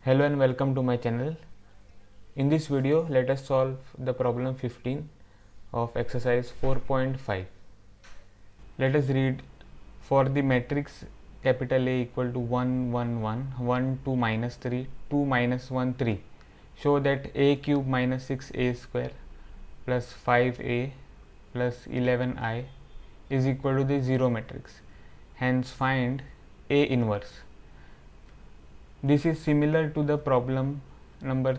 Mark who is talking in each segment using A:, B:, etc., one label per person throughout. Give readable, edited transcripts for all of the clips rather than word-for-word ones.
A: Hello and welcome to my channel. In this video, let us solve the problem 15 of exercise 4.5. Let us read. For the matrix capital A equal to 1 1 1 1 2 minus 3 2 minus 1 3, show that a cube minus 6a square plus 5a plus 11i is equal to the 0 matrix. Hence find A inverse. This is similar to the problem number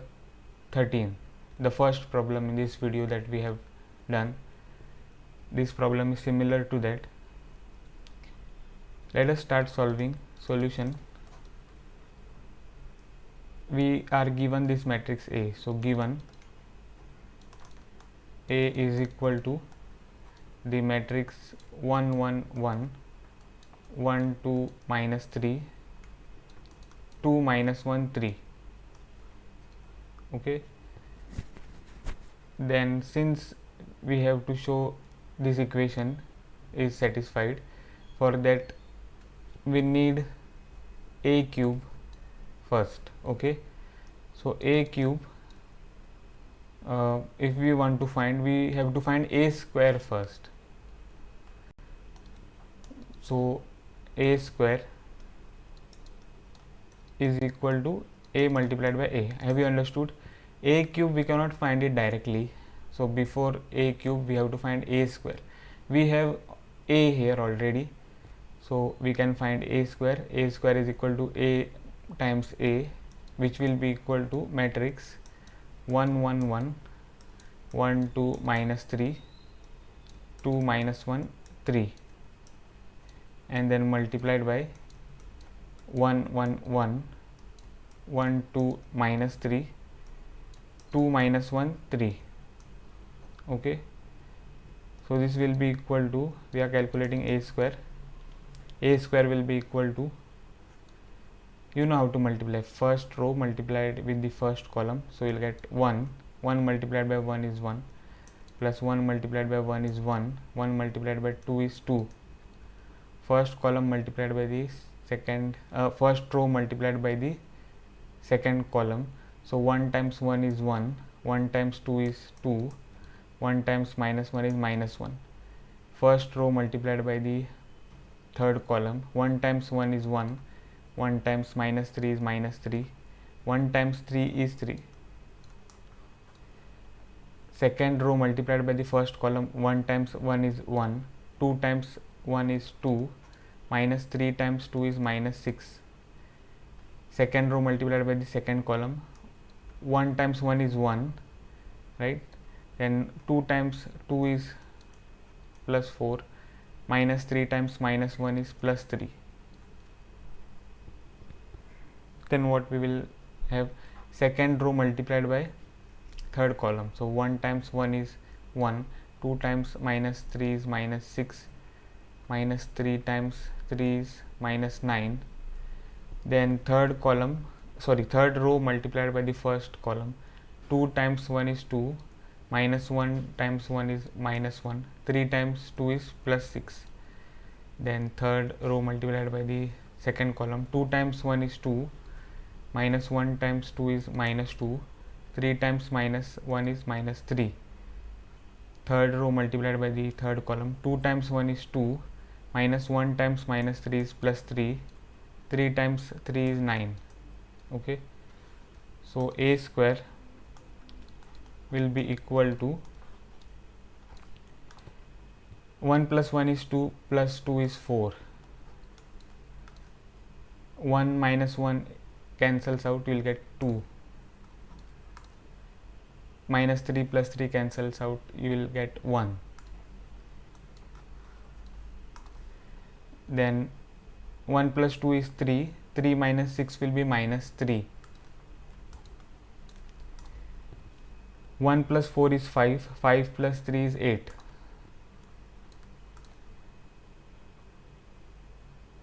A: 13, the first problem in this video that we have done. This problem is similar to that. Let us start solving. Solution. We are given this matrix A. So given A is equal to the matrix 1 1 1 1 2 minus 3 2 minus 1 3. Okay, then since we have to show this equation is satisfied, for that we need a cube first. Okay, so a cube, if we want to find, we have to find a square first. So a square is equal to a multiplied by a. Have you understood? A cube we cannot find it directly, so before a cube we have to find a square. We have a here already, so we can find a square. A square is equal to a times a, which will be equal to matrix 1 1 1 1 2 minus 3 2 minus 1 3, and then multiplied by 1 1 1 1 2 minus 3 2 minus 1 3. Okay, so this will be equal to, we are calculating a square. A square will be equal to, you know how to multiply, first row multiplied with the first column, so you'll get 1 1 multiplied by 1 is 1, plus 1 multiplied by 1 is 1, 1 multiplied by 2 is 2. First column multiplied by the second, first row multiplied by the second column, so 1 times 1 is 1, 1 times 2 is 2, 1 times minus 1 is minus 1. First row multiplied by the third column, 1 times 1 is 1, 1 times minus 3 is minus 3, 1 times 3 is 3. Second row multiplied by the first column, 1 times 1 is 1, 2 times 1 is 2, minus 3 times 2 is minus 6. Second row multiplied by the second column, 1 times 1 is 1, right? Then 2 times 2 is plus 4, minus 3 times minus 1 is plus 3. Then what we will have, second row multiplied by third column, so 1 times 1 is 1, 2 times minus 3 is minus 6, minus 3 times 3 is minus 9. Then third row multiplied by the first column, 2 times 1 is 2, minus 1 times 1 is minus 1, 3 times 2 is plus 6. Then third row multiplied by the second column, 2 times 1 is 2, minus 1 times 2 is minus 2, 3 times minus 1 is minus 3. Third row multiplied by the third column, 2 times 1 is 2, minus 1 times minus 3 is plus 3, 3 times 3 is 9. Okay, so a square will be equal to 1 plus 1 is 2 plus 2 is 4. 1 minus 1 cancels out, you will get 2. Minus 3 plus 3 cancels out, you will get 1. Then 1 plus 2 is 3, 3 minus 6 will be minus 3. 1 plus 4 is 5, 5 plus 3 is 8.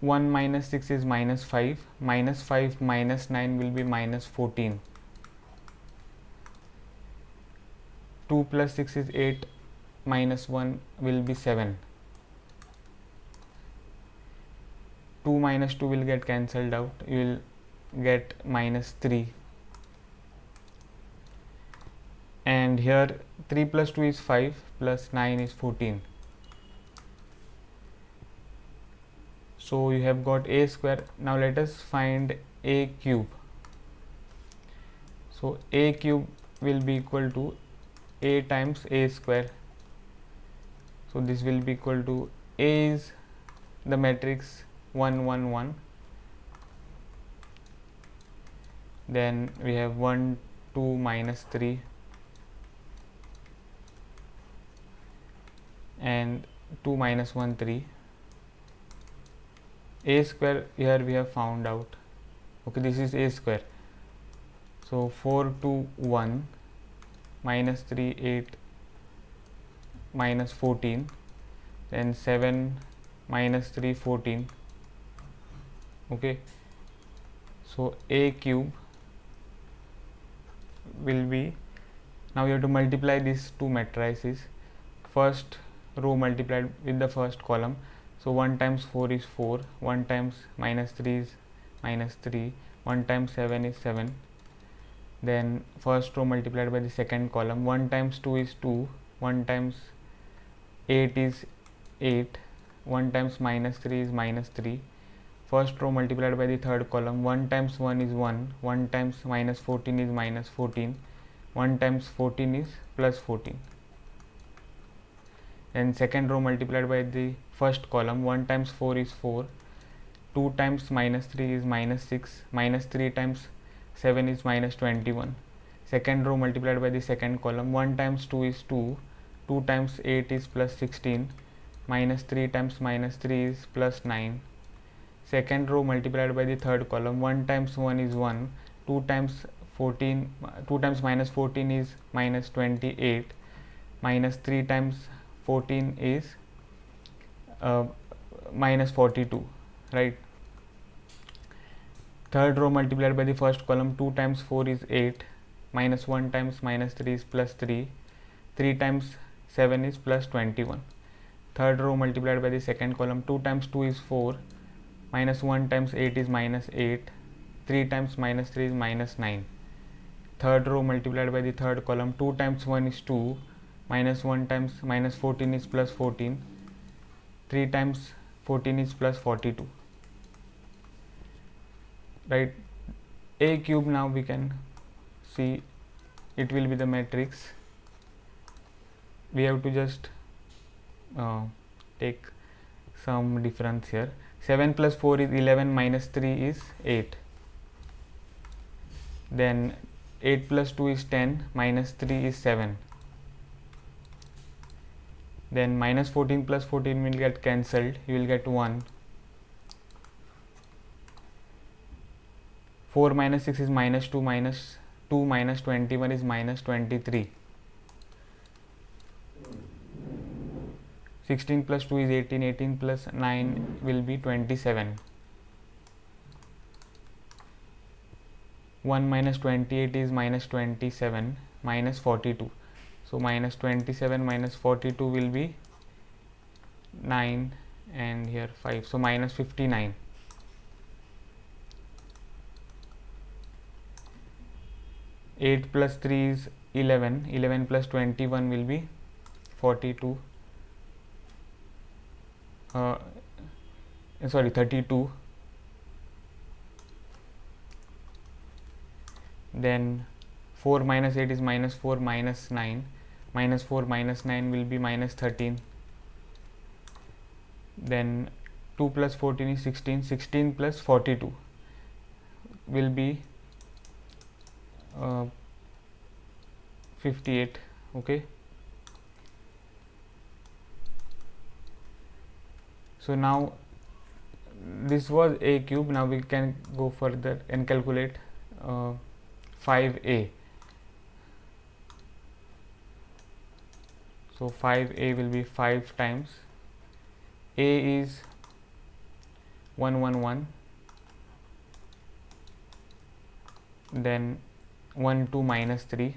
A: 1 minus 6 is minus 5, minus 5 minus 9 will be minus 14. 2 plus 6 is 8, minus 1 will be 7. 2 minus 2 will get cancelled out, you will get -3, and here 3 plus 2 is 5 plus 9 is 14. So you have got a square. Now let us find a cube. So a cube will be equal to a times a square. So this will be equal to a is the matrix 1 1 1, then we have 1 2 minus 3 and 2 minus 1 3. A square here we have found out. Okay, this is a square. So 4 2 1 minus 3 8 minus 14, then 7 minus 3 14. Okay, so a cube will be, now you have to multiply these two matrices. First row multiplied with the first column. So 1 times 4 is 4, 1 times minus 3 is minus 3, 1 times 7 is 7. Then first row multiplied by the second column. 1 times 2 is 2, 1 times 8 is 8, 1 times minus 3 is minus 3. First row multiplied by the third column. 1 times 1 is 1, 1 times minus 14 is minus 14, 1 times 14 is plus 14. And second row multiplied by the first column. 1 times 4 is 4, 2 times minus 3 is minus 6, minus 3 times 7 is minus 21. Second row multiplied by the second column. 1 times 2 is 2, 2 times 8 is plus 16, minus 3 times minus 3 is plus 9. Second row multiplied by the third column. 1 times 1 is 1, 2 times 14, 2 times minus 14 is minus 28, minus 3 times 14 is minus 42, right? Third row multiplied by the first column. 2 times 4 is 8, minus 1 times minus 3 is plus 3, 3 times 7 is plus 21. Third row multiplied by the second column. 2 times 2 is 4, minus 1 times 8 is minus 8, 3 times minus 3 is minus 9. Third row multiplied by the third column. 2 times 1 is 2, minus 1 times minus 14 is plus 14, 3 times 14 is plus 42, right? A cube, now we can see it will be the matrix. We have to just take some difference here. 7 plus 4 is 11, minus 3 is 8. Then 8 plus 2 is 10, minus 3 is 7. Then minus 14 plus 14 will get cancelled, you will get 1. 4 minus 6 is minus 2, minus 2 minus 21 is minus 23. 16 plus 2 is 18, 18 plus 9 will be 27. 1 minus 28 is minus 27, minus 42. So minus 27 minus 42 will be 9, and here 5, so minus 59. Eight plus 3 is 11, 11 plus 21 will be 42. 32. Then 4 minus 8 is minus 4, minus 9, minus 4 minus 9 will be minus 13. Then 2 plus 14 is 16, 16 plus 42 will be 58. Okay, so now this was a cube. Now we can go further and calculate 5a. So 5a will be 5 times a is 111, then 1 2 minus 3.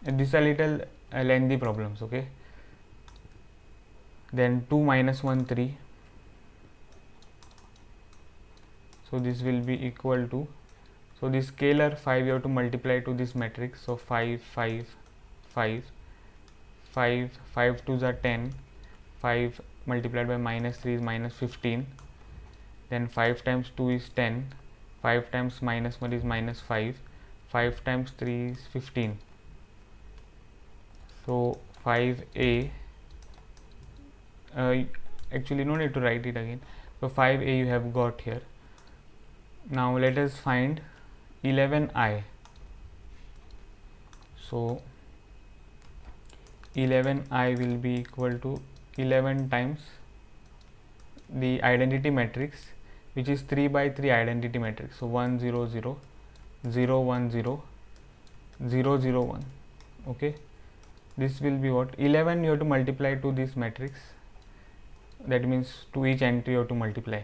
A: These are little lengthy problems. Okay, then 2 minus 1 3. So this will be equal to, so this scalar 5 you have to multiply to this matrix. So 5 5 5 5 5 2s are 10, 5 multiplied by minus 3 is minus 15, then 5 times 2 is 10, 5 times minus 1 is minus 5, 5 times 3 is 15. So 5a, actually no need to write it again. So 5a you have got here. Now let us find 11i. So 11i will be equal to 11 times the identity matrix, which is 3 by 3 identity matrix. So 1 0 0 0 1 0 0 0 1. Okay, this will be what, 11 you have to multiply to this matrix. That means to each entry you have to multiply.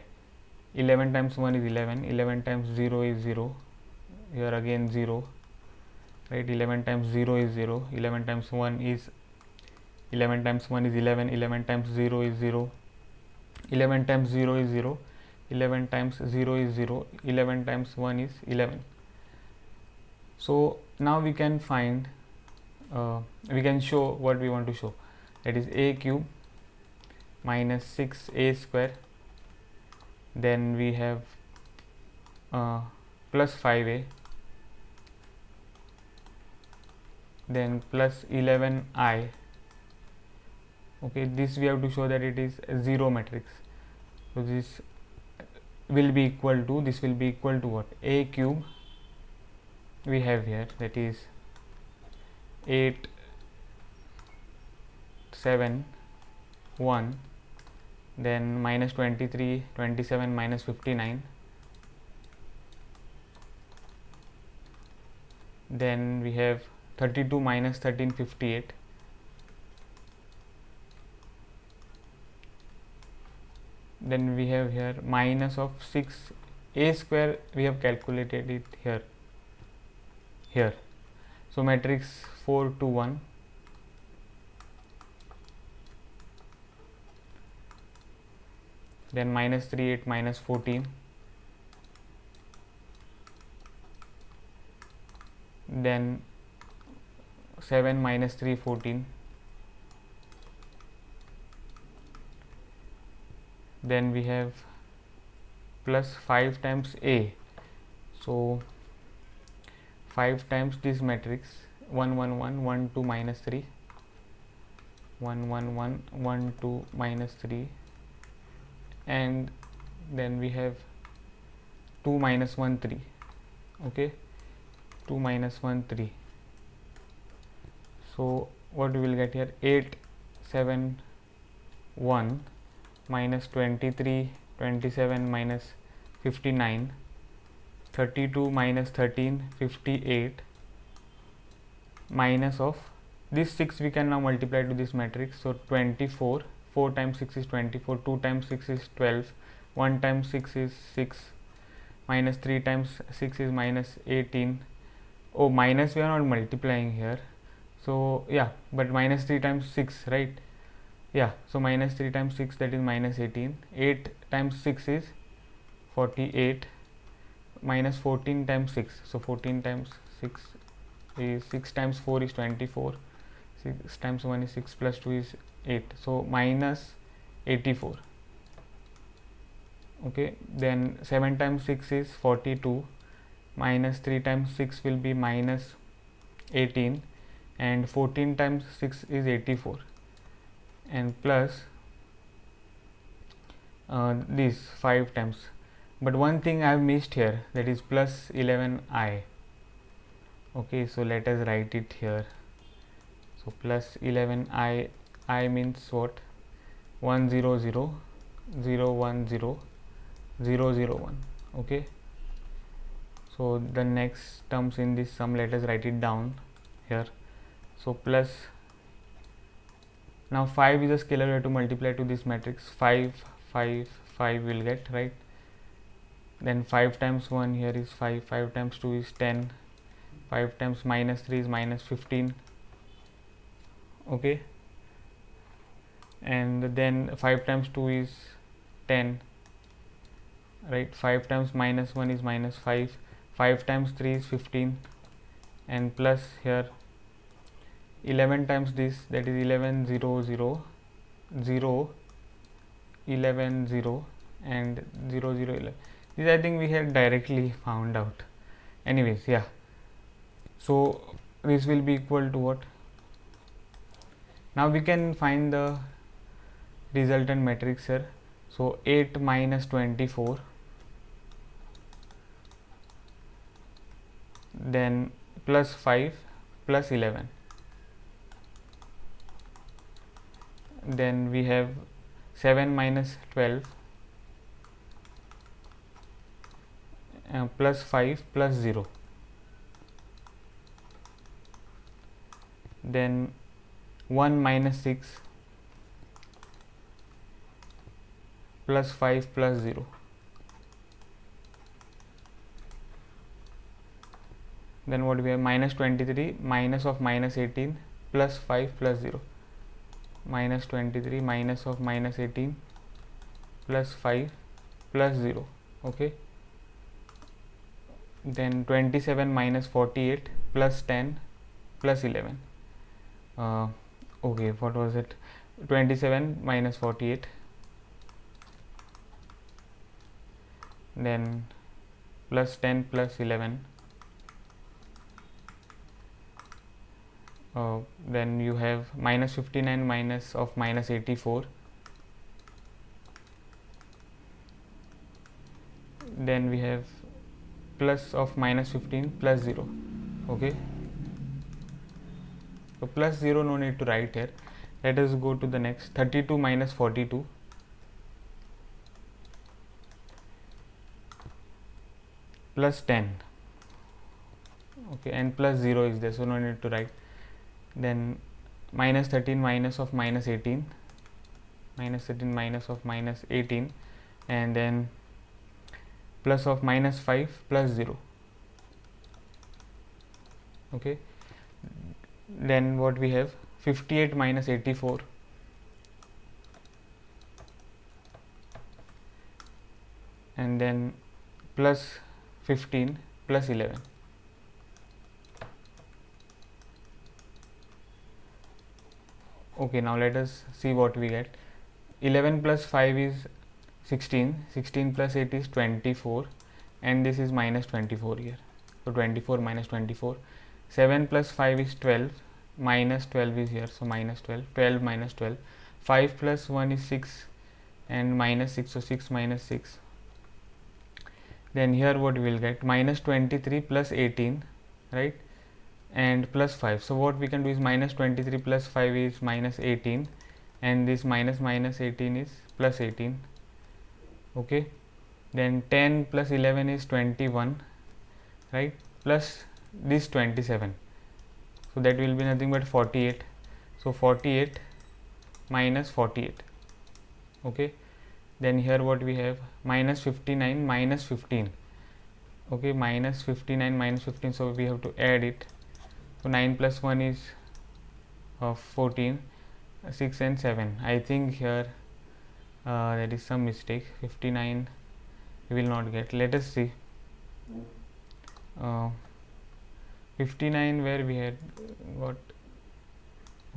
A: 11 times 1 is 11, 11 times 0 is 0, here again 0, right? 11 times 0 is 0, 11 times 1 is 11 times 1 is 11, 11 times 0 is 0, 11 times 0 is 0, 11 times 0 is 0, 11 times 1 is 11. So now we can find, we can show what we want to show, that is a cube minus 6a square, then we have plus 5a, then plus 11i. Okay, this we have to show that it is a zero matrix. So this will be equal to, this will be equal to what, a cube we have here, that is 8 7 1, then minus 23 27 minus 59, then we have 32 minus 13 58, then we have here minus of 6 a square, we have calculated it here. So matrix 4 2 1, then minus 3 8 minus 14, then 7 minus 3 14, then we have plus 5 times a. So 5 times this matrix 1 1 1 1 2 minus 3, 1 1 1 1 2 minus 3, and then we have 2 minus 1 3. Okay, 2 minus 1 3. So what we will get here, 8 7 1 minus 23 27 minus 59, 32 minus 13 58, minus of this 6 we can now multiply to this matrix. So 24, 4 times 6 is 24, 2 times 6 is 12, 1 times 6 is 6, minus 3 times 6 is minus 18. Oh, minus we are not multiplying here, so yeah, but minus 3 times 6, right? Yeah, so minus 3 times 6, that is minus 18. 8 times 6 is 48, minus 14 times 6, so 14 times 6 is 6 times 4 is 24, 6 times 1 is 6 plus 2 is 8, so minus 84. Okay, then 7 times 6 is 42, minus 3 times 6 will be minus 18, and 14 times 6 is 84, and plus this 5 times. But one thing I have missed here, that is plus 11i. Okay, so let us write it here. So plus 11i, I means what, 1 0 0 0 1 0 0 0 1. Okay, so the next terms in this sum, let us write it down here. So plus, now 5 is a scalar, we have to multiply to this matrix. 5 5 5 will get, right? Then 5 times 1 here is 5, 5 times 2 is 10, 5 times minus 3 is minus 15. Okay, and then 5 times 2 is 10, right? 5 times minus 1 is minus 5, 5 times 3 is 15, and plus here 11 times this, that is 11 0 0 0 11 0 and 0 0 11. This I think we had directly found out. Anyways, yeah, so this will be equal to what? Now we can find the resultant matrix here. So 8 minus 24, then plus 5 plus 11, then we have 7 minus 12 plus 5 plus 0, then 1 minus 6 plus 5 plus 0, then what we have? Minus 23 minus of minus 18 plus 5 plus 0, minus 23 minus of minus 18 plus 5 plus 0. Okay, then 27 minus 48 plus 10 plus 11. Okay, what was it? 27 minus 48, then plus 10 plus 11, then you have minus 59 minus of minus 84, then we have plus of minus 15 plus 0. Okay, so plus 0 no need to write here. Let us go to the next. 32 minus 42, plus 10. Okay, and plus 0 is there, so no need to write. Then minus 13 minus of minus 18, minus 13 minus of minus 18, and then plus of minus 5 plus 0. Okay, then what we have? 58 minus 84, and then plus 15 plus 11. Okay, now let us see what we get. 11 plus 5 is 16, 16 plus 8 is 24, and this is minus 24 here. So 24 minus 24. 7 plus 5 is 12, minus 12 is here, so minus 12, 12 minus 12. 5 plus 1 is 6 and minus 6, so 6 minus 6. Then here what we will get? Minus 23 plus 18, right, and plus 5. So what we can do is minus 23 plus 5 is minus 18, and this minus minus 18 is plus 18. Okay, then 10 plus 11 is 21, right, plus this 27, so that will be nothing but 48. So 48 minus 48. Okay, then here what we have? Minus 59 minus 15. Okay, minus 59 minus 15, so we have to add it. So 9 plus 1 is 14, 6 and 7. I think here there is some mistake. 59 we will not get. Let us see. 59 where we had got.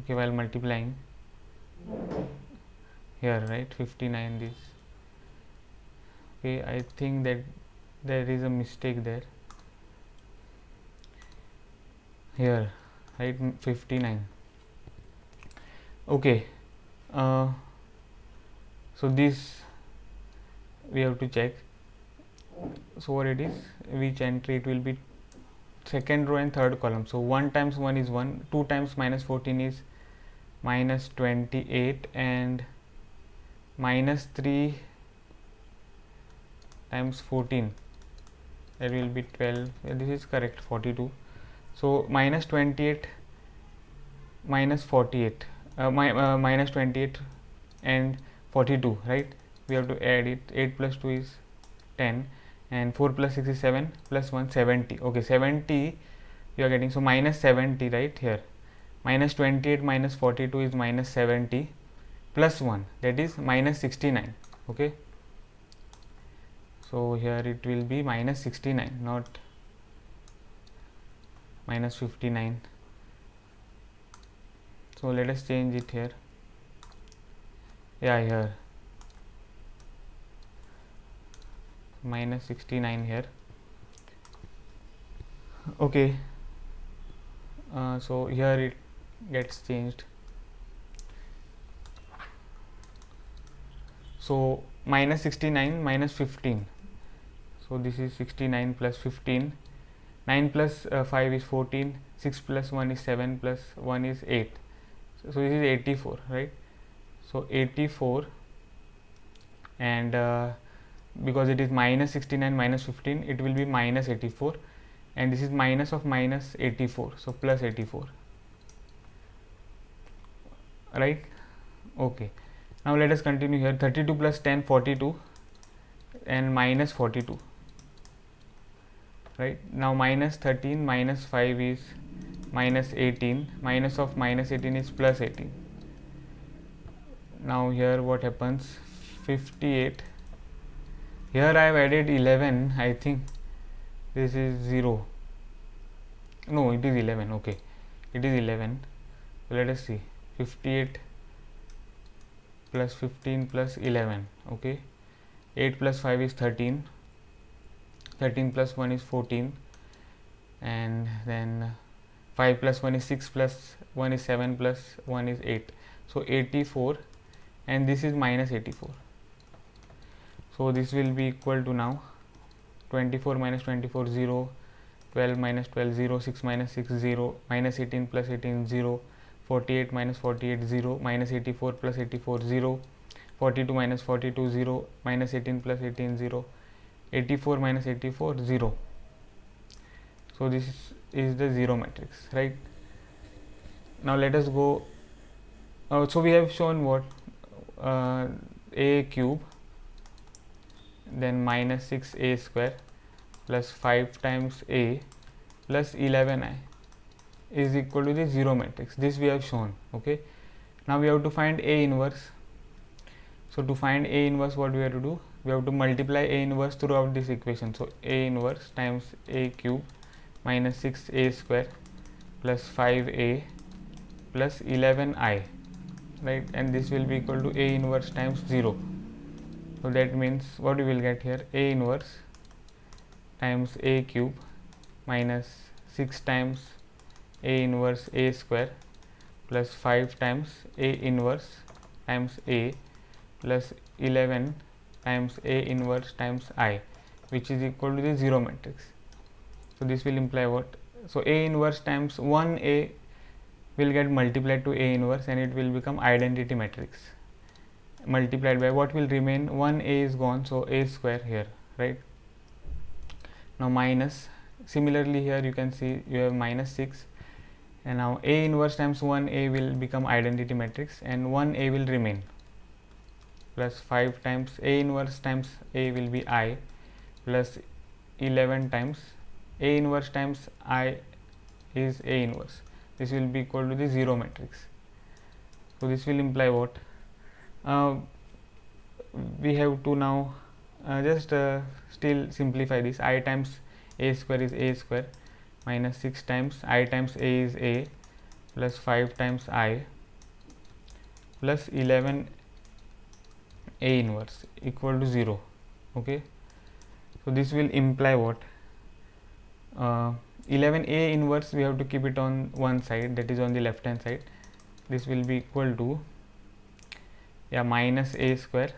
A: Okay, while multiplying here, right, 59 this. Okay, I think that there is a mistake there. Here, right, 59. Okay, so this we have to check. So what it is, which entry it will be? Second row and third column. So 1 times 1 is 1, 2 times minus 14 is minus 28, and minus 3 times 14, that will be 12. This is correct, 42. So minus 28 minus 48, minus 28 and 42, right, we have to add it. 8 plus 2 is 10, and 4 plus 6 is 7, plus 1 70. Okay, 70 you are getting, so minus 70, right, here. Minus 28 minus 42 is minus 70, plus 1, that is minus 69. Okay, So here it will be minus 69, not minus 59. So let us change it here. Yeah, here minus 69 here. Okay, so here it gets changed. So minus 69 minus 15. So this is 69 plus 15. 9 plus 5 is 14. 6 plus 1 is 7 plus 1 is 8. So this is 84, right? So 84, and because it is minus 69 minus 15, it will be minus 84, and this is minus of minus 84, so plus 84, right? Okay, now let us continue here. 32 plus 10, 42, and minus 42, right? Now minus 13 minus 5 is minus 18, minus of minus 18 is plus 18. Now here what happens? 58, here I have added 11, I think this is 0, no, it is 11, okay, it is 11. So let us see, 58 plus 15 plus 11, okay, 8 plus 5 is 13, 13 plus 1 is 14, and then 5 plus 1 is 6 plus 1 is 7 plus 1 is 8, so 84, and this is minus 84. So this will be equal to now 24 minus 24, 0, 12 minus 12, 0, 6 minus 6, 0, minus 18 plus 18, 0, 48 minus 48, 0, minus 84 plus 84, 0, 42 minus 42, 0, minus 18 plus 18, 0, 84 minus 84, 0. So this is the 0 matrix, right? Now let us go. So we have shown what? A cube, then minus 6a square plus 5 times a plus 11i is equal to the 0 matrix. This we have shown. Okay, now we have to find A inverse. So to find A inverse, what we have to do? We have to multiply A inverse throughout this equation. So A inverse times A cube minus 6a square plus 5a plus 11i, right? And this will be equal to A inverse times 0. So that means what we will get here? A inverse times A cube minus 6 times A inverse A square plus 5 times A inverse times A plus 11 times A inverse times I, which is equal to the 0 matrix. So this will imply what? So A inverse times 1A will get multiplied to A inverse, and it will become identity matrix, multiplied by what will remain? 1A is gone, so A square here, right? Now minus, similarly here you can see you have minus 6, and now A inverse times 1A will become identity matrix, and 1A will remain, plus 5 times A inverse times A will be I, plus 11 times A inverse times I is A inverse. This will be equal to the 0 matrix. So this will imply what? We have to now just still simplify this. I times A square is A square minus 6 times I times A is A plus 5 times I plus 11 A inverse equal to 0. Okay, so this will imply what? 11 A inverse, we have to keep it on one side, that is on the left hand side. This will be equal to, yeah, minus A square,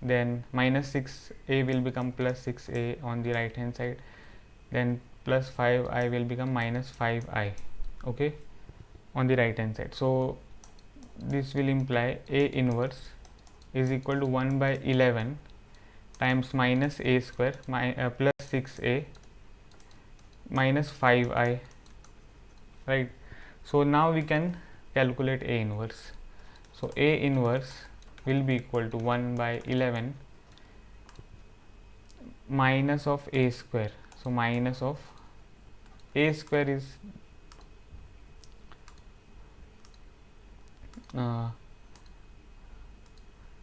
A: then minus 6A will become plus 6A on the right hand side, then plus 5I will become minus 5I, okay, on the right hand side. So this will imply A inverse is equal to 1 by 11 times minus A square plus 6A minus 5I, right? So now we can calculate A inverse. So A inverse will be equal to 1 by 11 minus of A square. So minus of A square is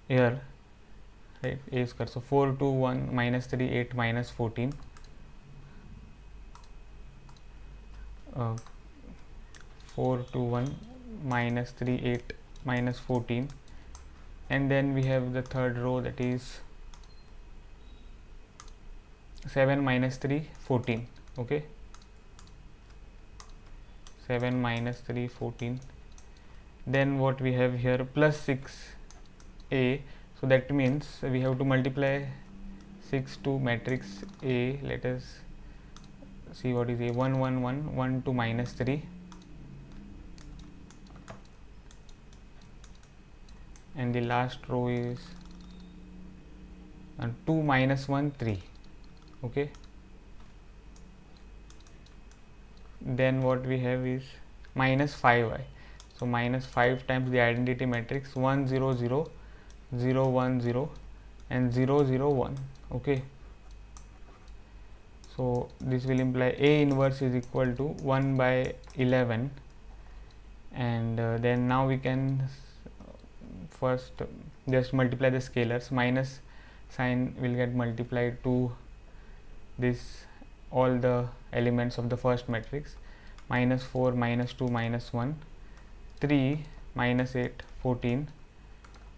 A: here right? A square, so 4 2 1 minus 3 8 minus 14, 4 2 1 minus 3 8 minus 14, and then we have the third row, that is 7 minus 3 14. Okay, 7 minus 3 14. Then what we have here, plus 6a, so that means we have to multiply 6 to matrix A. Let us see what is A. 1 1 1 1 to minus 3, and the last row is 2 minus 1 3. Okay, then what we have is minus 5i, so minus 5 times the identity matrix 1 0 0 0 1 0 and 0 0 1. Okay, so this will imply A inverse is equal to 1 by 11, and then now we can first just multiply the scalars. Minus sign will get multiplied to this, all the elements of the first matrix. Minus 4 minus 2 minus 1 3 minus 8 14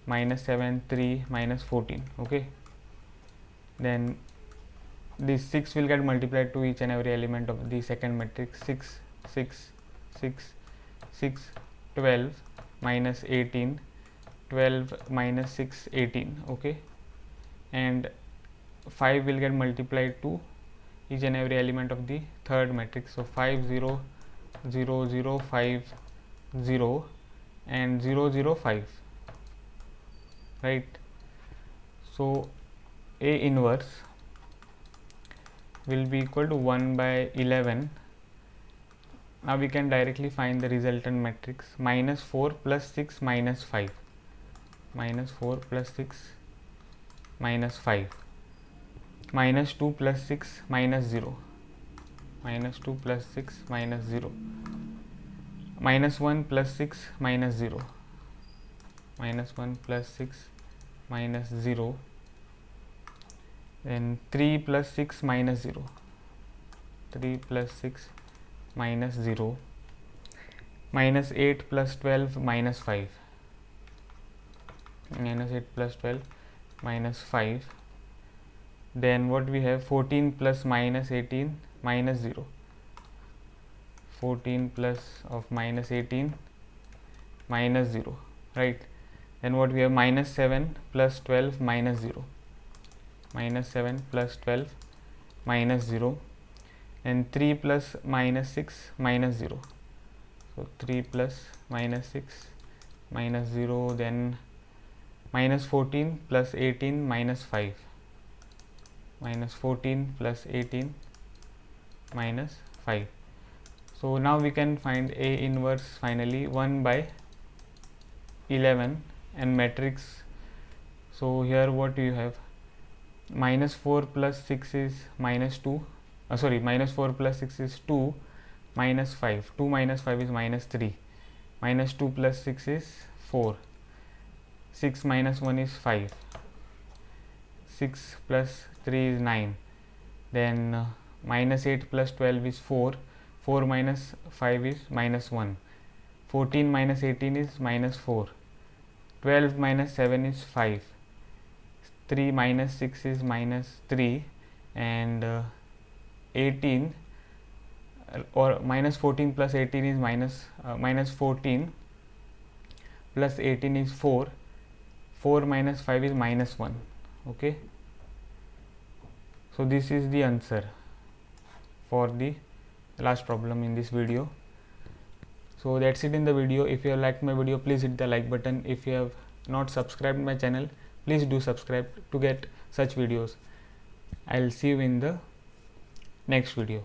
A: minus 7 3 minus 14. Okay, then this 6 will get multiplied to each and every element of the second matrix. 6 6 6 6 12 minus 18 12 minus 6 18. Okay, and 5 will get multiplied to each and every element of the third matrix. So 5 0 0 0 5 0 and 0 0 5, right? So A inverse will be equal to 1 by 11. Now we can directly find the resultant matrix. Minus 4 plus 6 minus 5, minus 4 plus 6 minus 5, minus 2 plus 6 minus 0, minus 2 plus 6 minus 0, minus 1 plus 6 minus 0, minus 1 plus 6 minus 0, then 3 plus 6 minus 0, 3 plus 6 minus 0, minus 8 plus 12 minus 5, minus 8 plus 12 minus 5. Then what we have, 14 plus minus 18 minus 0, 14 plus of minus 18 minus 0, right? Then what we have, minus 7 plus 12 minus 0, minus 7 plus 12 minus 0, and 3 plus minus 6 minus 0, so 3 plus minus 6 minus 0, then minus 14 plus 18 minus 5, minus 14 plus 18 minus 5. So now we can find A inverse finally 1 by 11 and matrix. So here what you have, minus 4 plus 6 is minus 2, minus 4 plus 6 is 2 minus 5, 2 minus 5 is minus 3, minus 2 plus 6 is 4, 6 minus 1 is 5, 6 plus 3 is 9, then minus 8 plus 12 is 4, 4 minus 5 is minus 1, 14 minus 18 is minus 4, 12 minus 7 is 5, 3 minus 6 is minus 3, and 18 or minus 14 plus 18 is minus 14 plus 18 is 4, 4 minus 5 is minus 1. Okay, so this is the answer for the last problem in this video. So that's it in the video. If you have liked my video, please hit the like button. If you have not subscribed my channel, please do subscribe to get such videos. I'll see you in the next video.